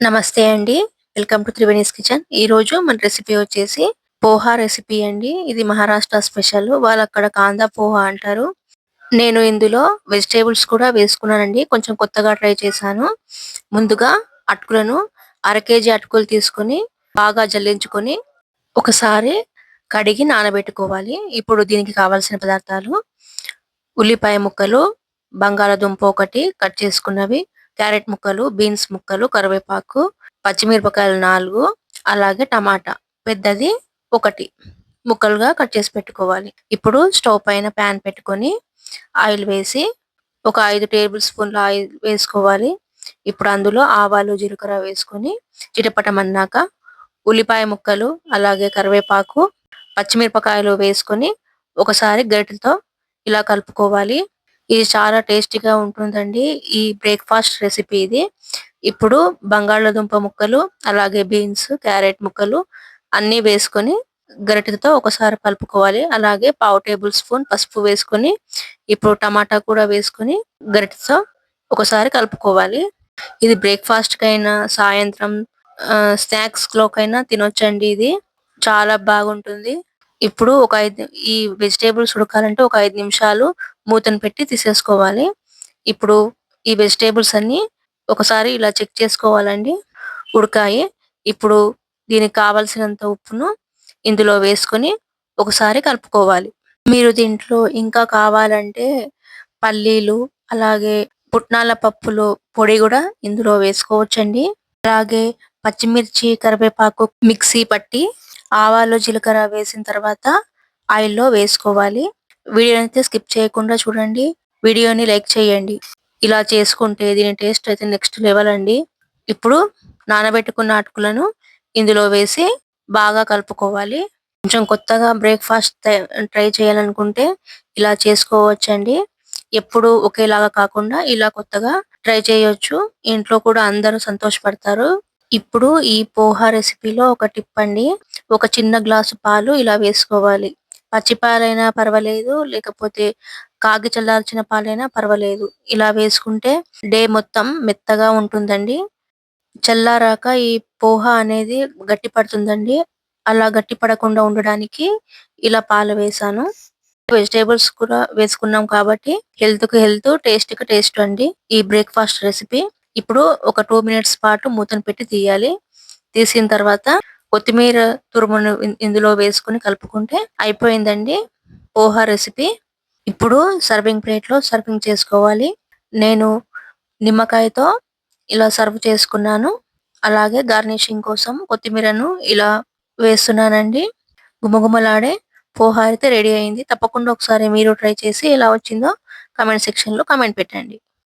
నమస్తే అండి. Welcome to Triveni's kitchen. ఈరోజు మన రెసిపీ వచ్చేసి పోహా రెసిపీ అండి. ఇది మహారాష్ట్ర స్పెషల్. వాళ్ళక్కడ కాందా పోహా అంటారు. నేను ఇందులో వెజిటబుల్స్ కూడా వేసుకున్నానండి. కొంచెం కొత్తగా ట్రై చేశాను. ముందుగా అటుకులను కేజీ అటుకులు తీసుకొని బాగా జల్లించుకొని ఒకసారి కడిగి నానబెట్టుకోవాలి. ఇప్పుడు దీనికి కావాల్సిన పదార్థాలు: ఉల్లిపాయ ముక్కలు, బంగాళాదుంప ఒకటి కట్ చేసుకున్నవి, క్యారెట్ ముక్కలు, బీన్స్ ముక్కలు, కరివేపాకు, పచ్చిమిరపకాయలు 4, అలాగే టమాటా పెద్దది ఒకటి ముక్కలుగా కట్ చేసి పెట్టుకోవాలి. ఇప్పుడు స్టవ్ పైన పాన్ పెట్టుకొని ఆయిల్ వేసి ఒక 5 టేబుల్ స్పూన్ల ఆయిల్ వేసుకోవాలి. ఇప్పుడు అందులో ఆవాలు, జీలకర్ర వేసుకొని చిటపటమన్నాక ఉల్లిపాయ ముక్కలు, అలాగే కరివేపాకు, పచ్చిమిరపకాయలు వేసుకొని ఒకసారి గరిటెతో ఇలా కలుపుకోవాలి. ఇది చాలా టేస్టీగా ఉంటుందండి. ఈ బ్రేక్ఫాస్ట్ రెసిపీ ఇది. ఇప్పుడు బంగాళాదుంప ముక్కలు, అలాగే బీన్స్, క్యారెట్ ముక్కలు అన్నీ వేసుకొని గరిటెతో ఒకసారి కలుపుకోవాలి. అలాగే పావు టేబుల్ స్పూన్ పసుపు వేసుకొని ఇప్పుడు టమాటా కూడా వేసుకొని గరిటెతో ఒకసారి కలుపుకోవాలి. ఇది బ్రేక్ఫాస్ట్ కైనా, సాయంత్రం స్నాక్స్ లోకైనా తినొచ్చండి. ఇది చాలా బాగుంటుంది. ఇప్పుడు ఈ వెజిటేబుల్స్ ఉడకాలంటే ఒక 5 నిమిషాలు మూతను పెట్టి తీసేసుకోవాలి. ఇప్పుడు ఈ వెజిటేబుల్స్ అన్ని ఒకసారి ఇలా చెక్ చేసుకోవాలండి. ఉడకాయి. ఇప్పుడు దీనికి కావలసినంత ఉప్పును ఇందులో వేసుకొని ఒకసారి కలుపుకోవాలి. మీరు దీంట్లో ఇంకా కావాలంటే పల్లీలు, అలాగే పుట్నాల పప్పులు పొడి కూడా ఇందులో వేసుకోవచ్చండి. అలాగే పచ్చిమిర్చి, కరివేపాకు మిక్సీ పట్టి ఆవాలు, జీలకర్ర వేసిన తర్వాత ఆయిల్‌లో వేసుకోవాలి. వీడియోనైతే స్కిప్ చేయకుండా చూడండి. వీడియోని లైక్ చేయండి. ఇలా చేసుకుంటే దీని టేస్ట్ అయితే నెక్స్ట్ లెవెల్ అండి. ఇప్పుడు నానబెట్టుకున్న అటుకులను ఇందులో వేసి బాగా కలుపుకోవాలి. కొంచెం కొత్తగా బ్రేక్ఫాస్ట్ ట్రై చేయాలనుకుంటే ఇలా చేసుకోవచ్చండి. ఎప్పుడు ఒకేలాగా కాకుండా ఇలా కొత్తగా ట్రై చేయొచ్చు. ఇంట్లో కూడా అందరూ సంతోషపడతారు. ఇప్పుడు ఈ పోహా రెసిపీలో ఒక టిప్ అండి. ఒక చిన్న గ్లాసు పాలు ఇలా వేసుకోవాలి. పచ్చి పాలైనా పర్వాలేదు, లేకపోతే కాగి చల్లార్చిన పాలైనా పర్వాలేదు. ఇలా వేసుకుంటే డే మొత్తం మెత్తగా ఉంటుందండి. చల్లారాక ఈ పోహా అనేది గట్టి పడుతుందండి. అలా గట్టి పడకుండా ఉండడానికి ఇలా పాలు వేశాను. వెజిటేబుల్స్ కూడా వేసుకున్నాం కాబట్టి హెల్త్ కి హెల్త్, టేస్ట్ కి టేస్ట్ అండి ఈ బ్రేక్ఫాస్ట్ రెసిపీ. ఇప్పుడు ఒక 2 మినిట్స్ పాటు మూతను పెట్టి తీయాలి. తీసిన తర్వాత కొత్తిమీర తురుమును ఇందులో వేసుకొని కలుపుకుంటే అయిపోయిందండి పోహా రెసిపీ. ఇప్పుడు సర్వింగ్ ప్లేట్ లో సర్వింగ్ చేసుకోవాలి. నేను నిమ్మకాయతో ఇలా సర్వ్ చేసుకున్నాను. అలాగే గార్నిషింగ్ కోసం కొత్తిమీరను ఇలా వేస్తున్నానండి. గుమగుమలాడే పోహా అయితే రెడీ అయింది. తప్పకుండా ఒకసారి మీరు ట్రై చేసి ఎలా వచ్చిందో కామెంట్ సెక్షన్ లో కామెంట్ పెట్టండి.